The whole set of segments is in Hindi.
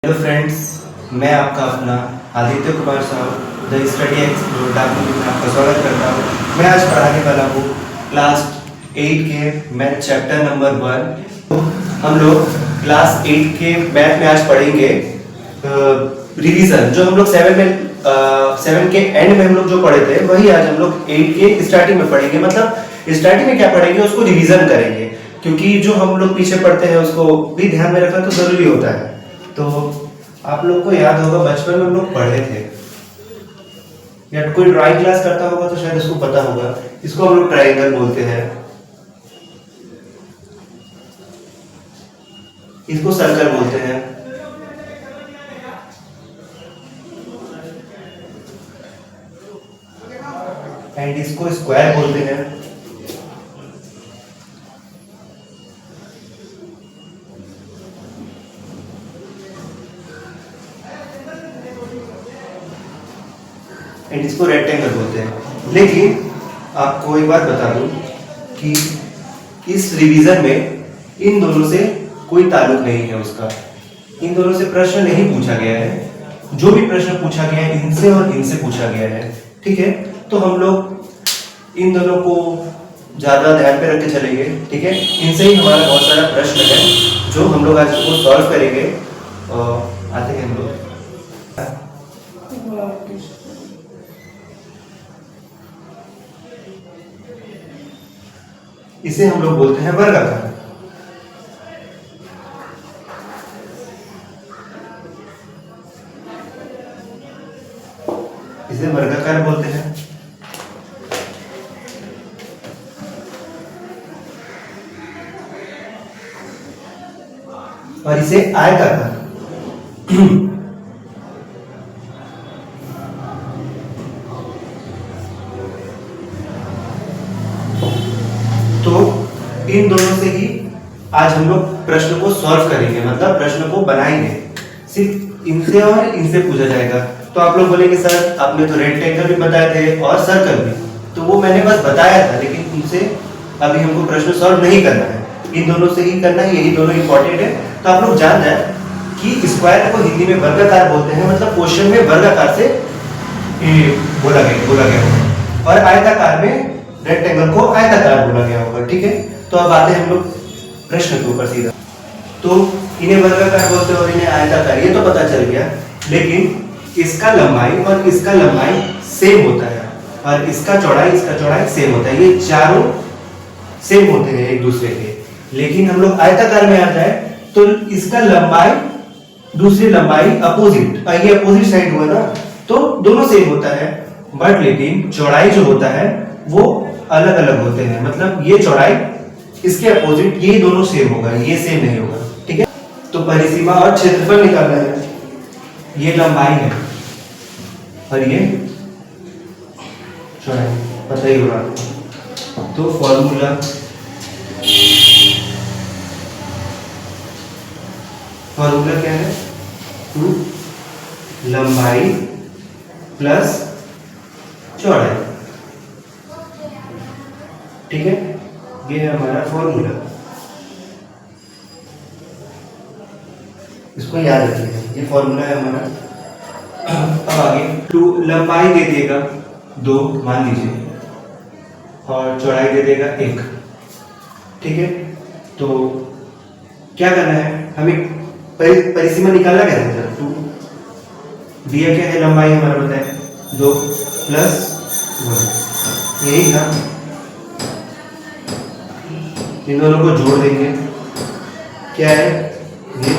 हेलो फ्रेंड्स, मैं आपका अपना Aditya Kumar Sahu the study explore डाकू में आपका स्वागत करता हूँ। मैं आज पढ़ाने वाला हूँ क्लास 8 के मैथ चैप्टर नंबर 1। तो हम लोग क्लास 8 के मैथ में आज पढ़ेंगे रिवीजन। जो हम लोग 7 के एंड में हम लोग जो पढ़े थे वही आज हम लोग 8 के स्टार्टिंग में पढ़ेंगे। मतलब स्टार्टिंग में क्या पढ़ेंगे उसको रिवीजन करेंगे, क्योंकि जो हम लोग पीछे पढ़ते हैं उसको भी ध्यान में रखना तो जरूरी होता है। तो आप लोग को याद होगा बचपन में हम लोग पढ़े थे, या कोई ड्राइंग क्लास करता होगा तो शायद इसको पता होगा। इसको हम लोग ट्रायंगल बोलते हैं, इसको सर्कल बोलते हैं, एंड इसको स्क्वायर बोलते हैं। एंड इसको रेक्टेंगल बोलते हैं। लेकिन आपको एक बात बता दूं कि इस रिवीजन में इन दोनों से कोई ताल्लुक नहीं है उसका। इन दोनों से प्रश्न नहीं पूछा गया है। जो भी प्रश्न पूछा गया है इनसे और इनसे पूछा गया है, ठीक है। तो हम लोग इन दोनों को ज्यादा ध्यान पे रख के चलेंगे, ठीक है। इनसे ही हमारा बहुत सारा प्रश्न है जो हम लोग आज इसको सॉल्व करेंगे। आते हैं हम लोग। इसे हम लोग बोलते हैं वर्गाकार। इसे वर्गाकार बोलते हैं। और इसे आयताकार। तो इन दोनों से ही आज हम लोग प्रश्न को सॉल्व करेंगे, मतलब प्रश्न को बनाएंगे। सिर्फ इनसे और इनसे पूछा जाएगा। तो आप लोग बोलेंगे सर आपने तो रेक्टेंगल भी बताए थे और सर्कल भी, तो वो मैंने बस बताया था, लेकिन उनसे अभी हमको प्रश्न सॉल्व नहीं करना है, इन दोनों से ही करना है। यही दोनों इंपॉर्टेंट है। तो आप लोग जान जाए कि स्क्वायर को हिंदी में वर्गाकार बोलते हैं, मतलब क्वेश्चन में वर्गाकार से बोला गया होगा, और आयताकार में रेक्टेंगल को आयताकार बोला गया होगा, ठीक है। तो अब आते हैं हम लोग प्रश्न के ऊपर सीधा। तो इन्हें वर्गाकार बोलते हैं और इन्हें आयताकार, ये तो पता चल गया। लेकिन इसका लंबाई और इसका लंबाई सेम होता है, और इसका चौड़ाई सेम होता है। ये चारों सेम होते हैं एक दूसरे के। लेकिन हम लोग आयताकार में आ जाए तो इसका लंबाई दूसरी लंबाई अपोजिट, ये अपोजिट साइड हुआ ना, तो दोनों सेम होता है। बट लेकिन चौड़ाई जो होता है वो अलग अलग होते हैं। मतलब ये चौड़ाई इसके अपोजिट, ये दोनों सेम होगा, ये सेम नहीं होगा, ठीक है। तो परिसीमा और क्षेत्रफल निकालना है। ये लंबाई है और ये चौड़ाई, पता ही होगा। तो फॉर्मूला क्या है? 2 लंबाई प्लस चौड़ाई, ठीक है। ये है हमारा फॉर्मूला, इसको याद रखिएगा, ये फॉर्मूला है हमारा। अब आगे 2 लंबाई दे देगा 2 मान लीजिए, और चौड़ाई दे देगा 1, ठीक है। तो क्या करना है हमें? परिसीमा निकालना कैसे है? 2 दिया क्या है, लंबाई हमारा बताए 2 प्लस 1, यही ना। इन दोनों को जोड़ देंगे, क्या है ये,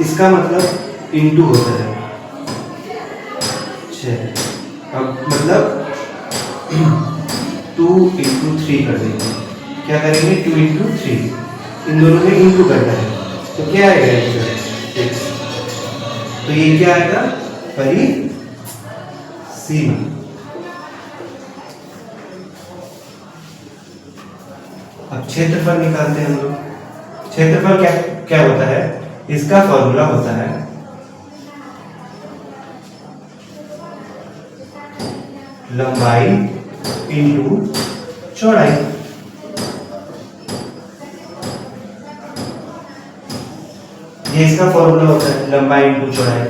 इसका मतलब इनटू होता है 6। अब मतलब 2 × 3 कर देंगे। क्या करेंगे? 2 × 3, इन दोनों में इनटू करना है। तो क्या आएगा x? तो ये क्या आएगा? परिसीमा। अब क्षेत्रफल निकालते हैं हम लोग। क्षेत्रफल क्या होता है? इसका फॉर्मूला होता है लंबाई इंटू चौड़ाई। ये इसका फॉर्मूला होता है लंबाई इंटू चौड़ाई।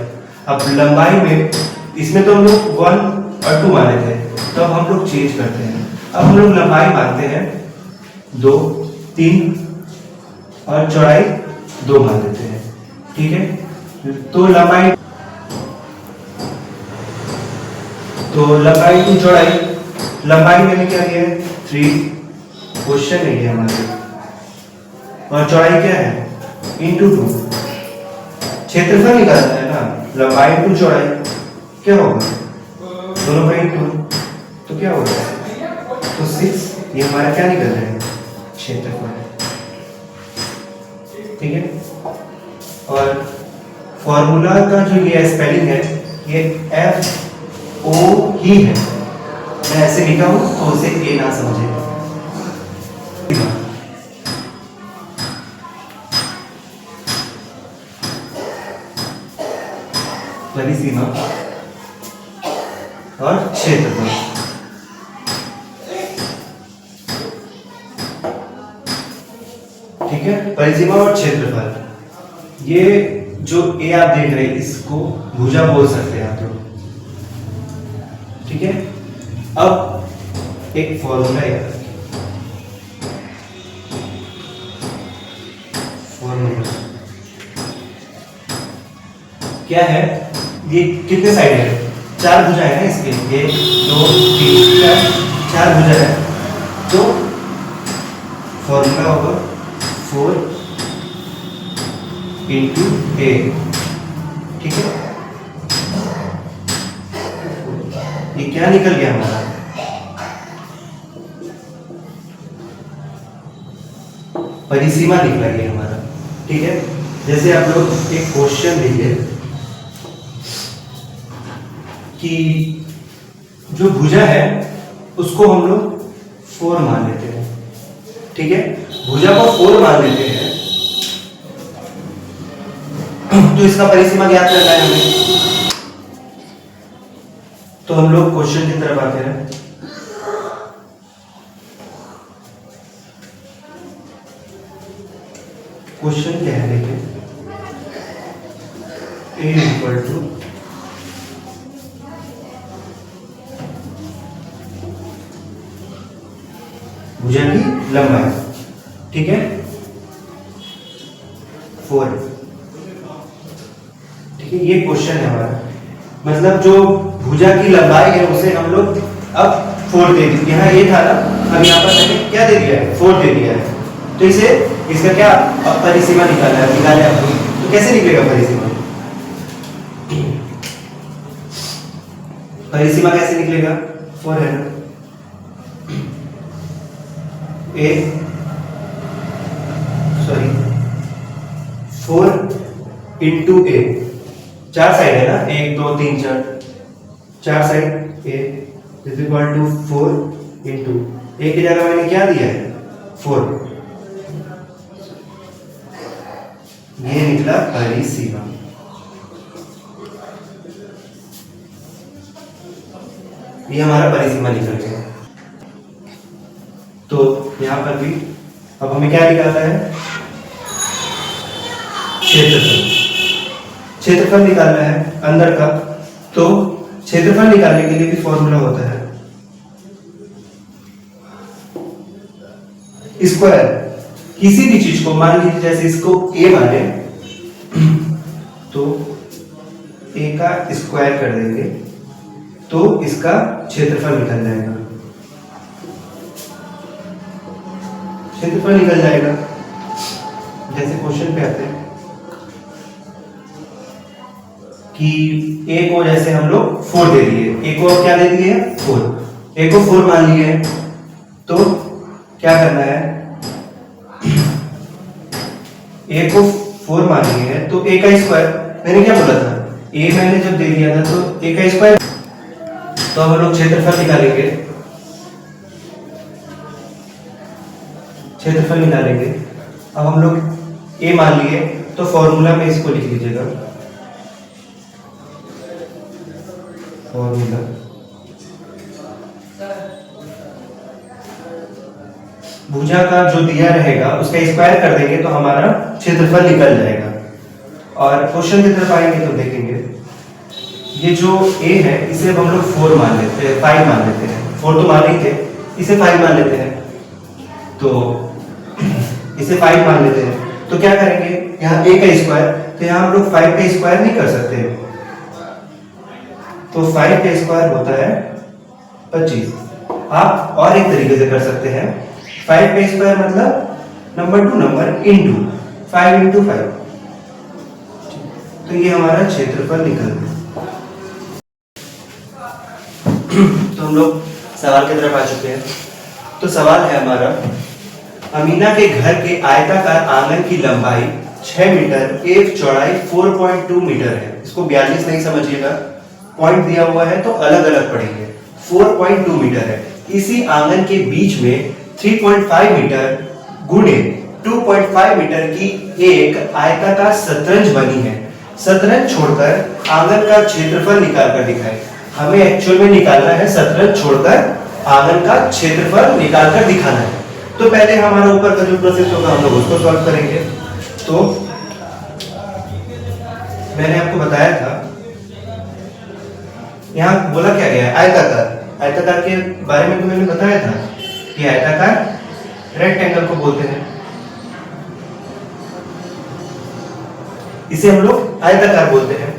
अब लंबाई में इसमें तो हम लोग 1 और 2 माने थे, तो अब हम लोग चेंज करते हैं। अब हम लोग लंबाई मानते हैं 2, 3 और चौड़ाई 2 मान लेते हैं। ठीक है, तो लंबाई टू चौड़ाई, लंबाई मैंने क्या लिया है 3, क्वेश्चन नहीं है हमारे, और चौड़ाई क्या है इंटू 2। क्षेत्रफल निकालना है ना, लंबाई इंटू चौड़ाई क्या होगा, दोनों का इंटू, तो क्या होगा, तो 6। ये हमारा क्या निकल रहा है, क्षेत्रफल। ठीक है, और फॉर्मूला का जो ये स्पेलिंग है ये FO ही है, मैं ऐसे लिखा हूं तो उसे ए ना समझे। परिसीमा और क्षेत्रफल। ठीक है, परिसीमा और क्षेत्रफल, ये जो ए आप देख रहे हैं इसको भुजा बोल सकते हैं आप लोग। ठीक है, अब एक फॉर्मूला याद रखिए, फॉर्मूला क्या है, ये कितने साइड है, 4 भुजा है ना इसके, 1 2 3 4 भुजा है, तो फॉर्मूला होगा 4 इंटू ए। ठीक है, ये क्या निकल गया हमारा, परिसीमा निकला गया हमारा। ठीक है, जैसे आप लोग एक क्वेश्चन देखिए कि जो भुजा है उसको हम लोग 4 मान लेते हैं। ठीक है, भुजा को 4 मान लेते हैं, तो इसका परिसीमा ज्ञात करना है हमें। तो हम लोग क्वेश्चन की तरफ आते हैं। क्वेश्चन क्या है, देखिए A इक्वल टू भुजा की लंबाई, ठीक है 4। ठीक है, ये क्वेश्चन है हमारा, मतलब जो भुजा की लंबाई है उसे हम लोग अब 4 दे दी, यहाँ ये था ना, अब यहाँ पर मैंने क्या दे दिया है, 4 दे दिया है, तो इसे इसका क्या अब परिसीमा निकालना है, निकाले आपको, तो कैसे निकलेगा परिसीमा, परिसीमा कैसे निकलेगा, 4 है ना, A sorry 4 into A, 4 side है ना, 1 2 3 4 side A is equal to 4 into A की जगह मैंने क्या दिया है 4, ये निकला परिसीमा। ये हमारा परिसीमा निकल गया। तो यहां पर भी अब हमें क्या निकालना है, क्षेत्रफल, क्षेत्रफल निकालना है अंदर का, तो क्षेत्रफल निकालने के लिए भी फॉर्मूला होता है स्क्वायर। किसी भी चीज को मान लीजिए जैसे इसको A माने तो A का स्क्वायर कर देंगे तो इसका क्षेत्रफल निकल जाएगा, क्षेत्रफल निकल जाएगा। जैसे क्वेश्चन पे आते हैं कि A को जैसे हम लोग 4 दे दिए, A को क्या दे दिए 4, A को 4 मान लिए, तो क्या करना है, A को 4 मान लिए है तो A का स्क्वायर, मैंने क्या बोला था, A मैंने जब दे दिया था तो A का स्क्वायर, तो हम लोग क्षेत्रफल निकालेंगे, क्षेत्रफल निकालेंगे। अब हम लोग A मान लिए तो फॉर्मूला में इसको लिख लीजिएगा, फॉर्मूला भुजा का जो दिया रहेगा उसका स्क्वायर कर देंगे तो हमारा क्षेत्रफल निकल जाएगा। और क्वेश्चन की तरफ आएंगे तो देखेंगे ये जो a है इसे अब हम लोग 4 मान लेते हैं, 5 मान लेते हैं। 4 तो मान ही थे, इसे 5 मान लेते हैं। तो इसे 5 मान लेते हैं तो क्या करेंगे, यहाँ a का स्क्वायर, तो यहाँ हम लोग 5 का स्क्वायर नहीं कर सकते, तो 5 का स्क्वायर होता है 25। आप और एक तरीके से कर सकते हैं, 5 का स्क्वायर मतलब number two number into 5 into 5, तो ये हमारा क्षेत्रफल निकल गया। तो हम लोग सवाल की तरफ आ चुके हैं। तो सवाल है हमारा, अमीना के घर के आयताकार आंगन की लंबाई 6 मीटर, एक चौड़ाई 4.2 मीटर है। इसको 42 नहीं समझिएगा, पॉइंट दिया हुआ है तो अलग अलग पढ़ेंगे। 4.2 मीटर है। इसी आंगन के बीच में 3.5 मीटर गुणे 2.5 मीटर की एक आयताकार शतरंज बनी है। शतरंज छोड़कर आंगन का क्षेत्रफल निकाल कर दिखाए। हमें एक्चुअल में निकालना है, शतरंज छोड़कर आंगन का क्षेत्रफल निकाल कर दिखाना है। तो पहले हमारा ऊपर का जो प्रोसेस होगा हम लोग उसको सॉल्व करेंगे। तो मैंने आपको बताया था, यहाँ बोला क्या गया है, आयताकार। आयताकार के बारे में तो मैंने बताया था कि आयताकार रेक्टेंगल को बोलते हैं, इसे हम लोग आयताकार बोलते हैं।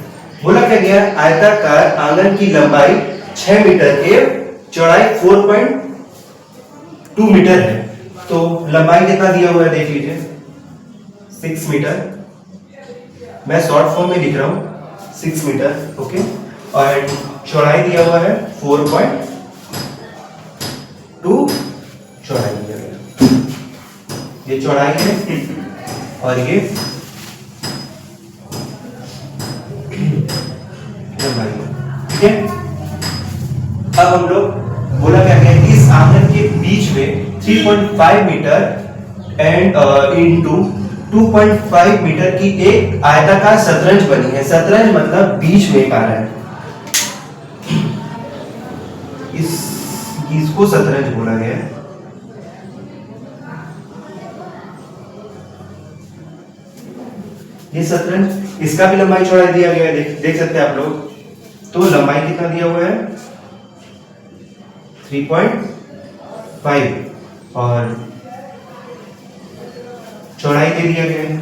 बोला क्या गया, आयताकार आंगन की लंबाई 6 मीटर एवं चौड़ाई 4.2 मीटर है। तो लंबाई कितना दिया हुआ है देख लीजिए, 6 मीटर। मैं शॉर्ट फॉर्म में लिख रहा हूं 6 मीटर, ओके। और चौड़ाई दिया हुआ है 4.2 चौड़ाई दिया गया, ये चौड़ाई है और ये ठीक है। अब हम लोग बोला क्या गया, इस आंगन के बीच में 3.5 मीटर एंड इनटू 2.5 मीटर की एक आयताकार शतरंज बनी है। शतरंज मतलब बीच में एक आ रहा है, इसको शतरंज बोला गया है। ये शतरंज, इसका भी लंबाई चौड़ाई दिया गया है, देख सकते हैं आप लोग। तो लंबाई कितना दिया हुआ है 3.5 और चौड़ाई दे दिया गया है।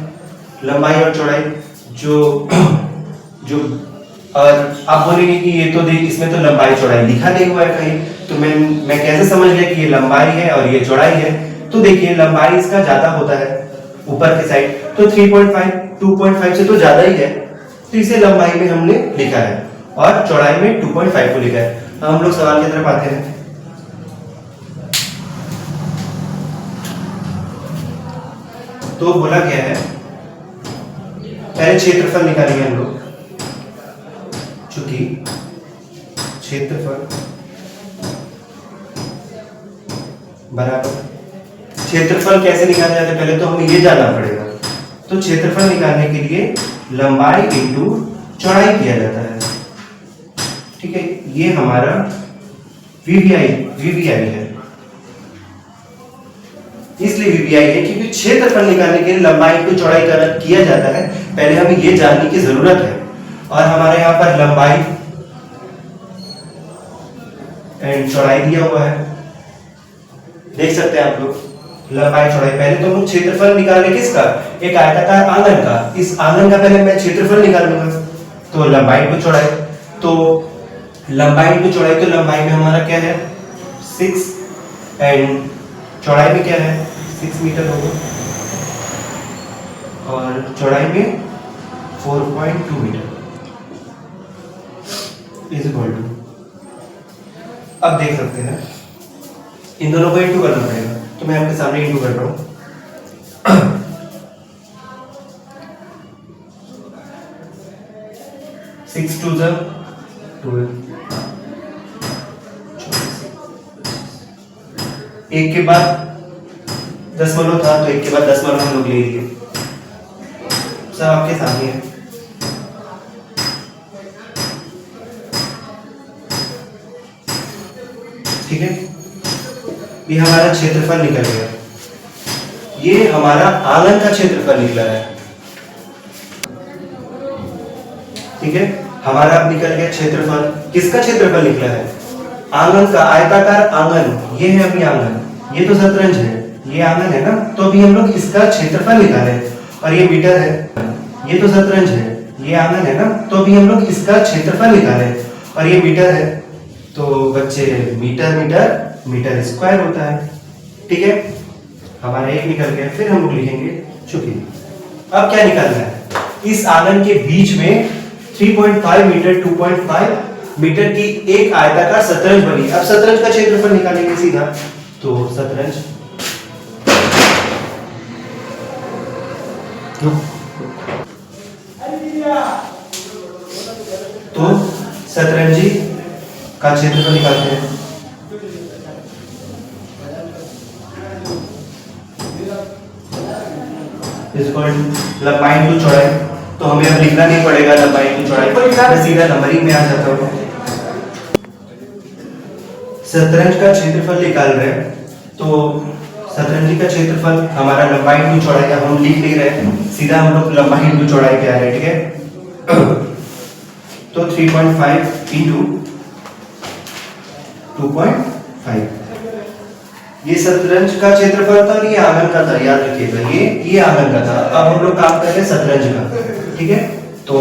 लंबाई और चौड़ाई जो और आप बोलेंगे कि ये तो इसमें तो लंबाई चौड़ाई लिखा नहीं हुआ है कहीं, तो मैं कैसे समझ गया कि ये लंबाई है और ये चौड़ाई है। तो देखिए लंबाई इसका ज्यादा होता है ऊपर के साइड, तो 3.5 2.5 से तो ज्यादा ही है, तो इसे लंबाई में हमने लिखा है और चौड़ाई में 2.5 को लिखा है। हम लोग सवाल की तरफ आते हैं। तो बोला क्या है, पहले क्षेत्रफल निकालेंगे हम लोग, चूंकि क्षेत्रफल बराबर, क्षेत्रफल कैसे निकाला जाता है पहले तो हमें ये जानना पड़ेगा। तो क्षेत्रफल निकालने के लिए लंबाई इंटू चौड़ाई किया जाता है, ठीक है। ये हमारा वीवीआई है, इसलिए वीवीआई है क्योंकि क्षेत्रफल निकालने के लिए लंबाई इंटू चौड़ाई किया जाता है। पहले हमें ये जानने की जरूरत है। और हमारे यहाँ पर लंबाई एंड चौड़ाई दिया हुआ है, देख सकते हैं आप लोग, लंबाई चौड़ाई। पहले तो हम क्षेत्रफल निकालेंगे किसका, एक आयताकार आंगन का। इस आंगन का पहले मैं क्षेत्रफल निकालूंगा, तो लंबाई इंटू चौड़ाई, तो लंबाई इंटू चौड़ाई, तो लंबाई में हमारा क्या है 6 एंड चौड़ाई में क्या है 6 मीटर होगा और चौड़ाई में 4.2 मीटर इज इक्वल टू। अब देख सकते हैं इन दोनों को इंटू करना पड़ेगा, तो मैं आपके सामने इंटू कर रहा हूं। 6 2 12, एक के बाद दशमलव था तो एक के बाद दशमलव हम लोग ले लिए, सब आपके सामने है। ठीक है, ये हमारा क्षेत्रफल निकल गया, ये हमारा आंगन का क्षेत्रफल निकला है। ठीक है, हमारा अब निकल गया क्षेत्रफल। किसका क्षेत्रफल निकला है? आंगन का, आयताकार आंगन, ये है अभी आंगन, ये तो शतरंज है, ये आंगन है ना, तो अभी हम लोग इसका क्षेत्रफल निकाले और ये मीटर है, ये तो शतरंज है, ये आंगन है ना, तो अभी हम लोग इसका क्षेत्रफल निकाले और ये मीटर है, तो बच्चे मीटर मीटर मीटर स्क्वायर होता है। ठीक है, हमारा एक निकल गया। फिर हम लोग लिखेंगे चूंकि अब क्या निकालना है, इस आंगन के बीच में 3.5 मीटर 2.5 मीटर की एक आयताकार शतरंज बनी। अब शतरंज का क्षेत्रफल निकालेंगे सीधा, तो शतरंज तो शतरंजी का क्षेत्रफल निकालते हैं। लंबाई टू चौड़ाई, तो हमें अब लिखना नहीं पड़ेगा लंबाई टू चौड़ाई, मैं सीधा नंबरिंग में आ जाता हूँ। शतरंज का क्षेत्रफल निकाल रहे हैं, तो शतरंजी का क्षेत्रफल हमारा लंबाई टू चौड़ाई का हम लिख नहीं रहे, सीधा हम लोग लंबाई टू चौड़ाई पे आ रहे हैं। ठीक है, तो 3.5 इंटू 2.5, ये शतरंज का क्षेत्रफल था और ये आंगन का था, याद रखिएगा, ये आंगन का था। अब हम लोग काम कर रहे हैं शतरंज का। ठीक है, तो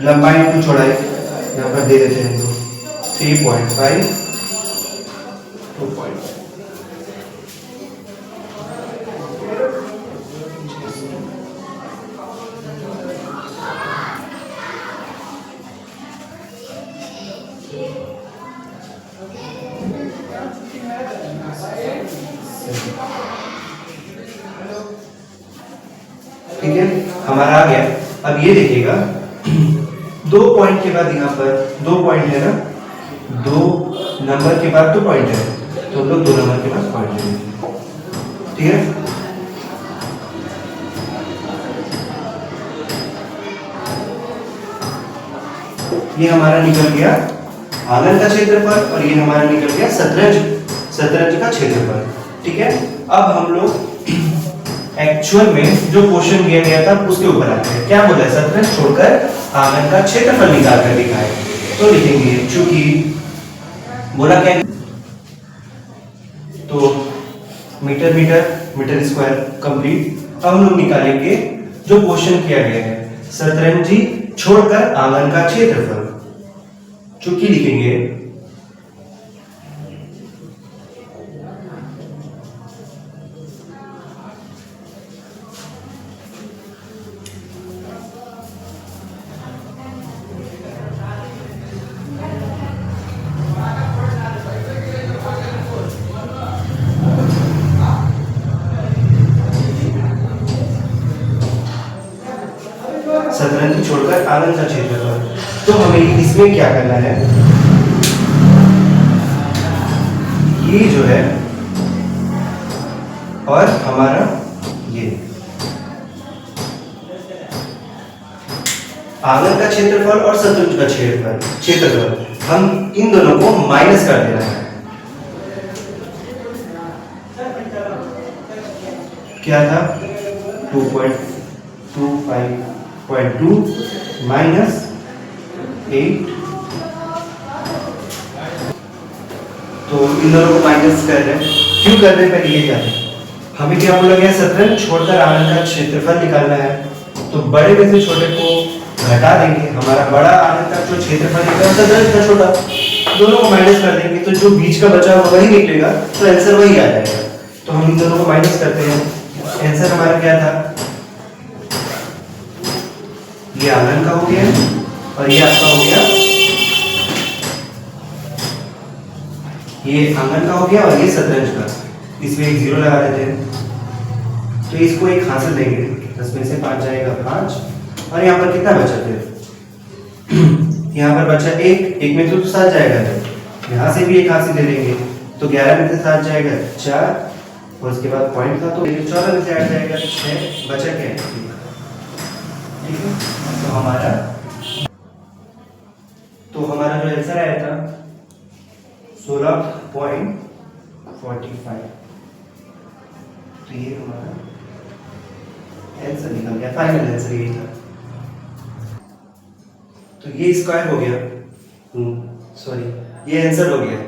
लंबाई टू चौड़ाई यहाँ पर दे देते हैं हम लोग 3.5 2.5। ठीक है, हमारा आ गया। अब ये देखिएगा, 2 पॉइंट के बाद यहाँ पर 2 पॉइंट है ना, 2 नंबर के बाद 2 पॉइंट है, तो हम लोग 2 नंबर के बाद पॉइंट लेंगे। ठीक है, ये हमारा निकल गया आंगन का क्षेत्रफल और ये हमारा निकल गया शतरंज का क्षेत्रफल। ठीक है, अब हम लोग एक्चुअल में जो क्वेश्चन दिया गया था उसके ऊपर आते हैं। क्या बोला है? शतरंज छोड़कर आंगन का क्षेत्रफल निकाल कर दिखाए। तो लिखेंगे, चूंकि बोला क्या, तो metre metre metre square complete. अब हम लोग निकालेंगे जो क्वेश्चन किया गया है, शतरंजी छोड़कर आंगन का क्षेत्रफल। चूंकि लिखेंगे शतरंज छोड़कर आंगन का क्षेत्रफल, तो हमें इसमें क्या करना है, ये जो है और हमारा ये आंगन का क्षेत्रफल और शतरंज का क्षेत्रफल हम इन दोनों को माइनस कर देना है। क्या था? 2.25.2 माइनस 8, तो इन दोनों को माइनस कर रहे हैं। क्यों कर रहे हैं? पहले ये क्या है, हमें क्या बोला गया, शतरंज छोड़कर आंगन का क्षेत्रफल निकालना है, तो बड़े में से छोटे को घटा देंगे, हमारा बड़ा आंगन का जो क्षेत्रफल निकलेगा शतरंज का छोटा, दोनों को माइनस कर देंगे, तो जो बीच का बचा हुआ वही निकलेगा, तो आंसर वही आ जाएगा। तो हम इन दोनों को माइनस करते हैं, आंसर हमारा क्या था, ये आंगन का हो गया और ये आपका हो गया, ये आंगन का हो गया और ये शतरंज का। इसमें एक 0 लगा देते हैं, तो इसको एक हासिल देंगे, 10 में से 5 जाएगा 5, और यहाँ पर कितना बचा फिर यहाँ पर बचा 1 में तो 7 जाएगा, यहाँ से भी एक हासिल दे देंगे, तो 11 में से 7 जाएगा 4, और उसके बाद पॉइंट था तो 14 में से 8 जाएगा 6, बचा क्या है, ठीक है। तो हमारा जो आंसर आया था 16.45, तो ये हमारा आंसर निकल गया, फाइनल आंसर यही था। तो तो ये स्क्वायर हो गया, सॉरी ये आंसर हो गया।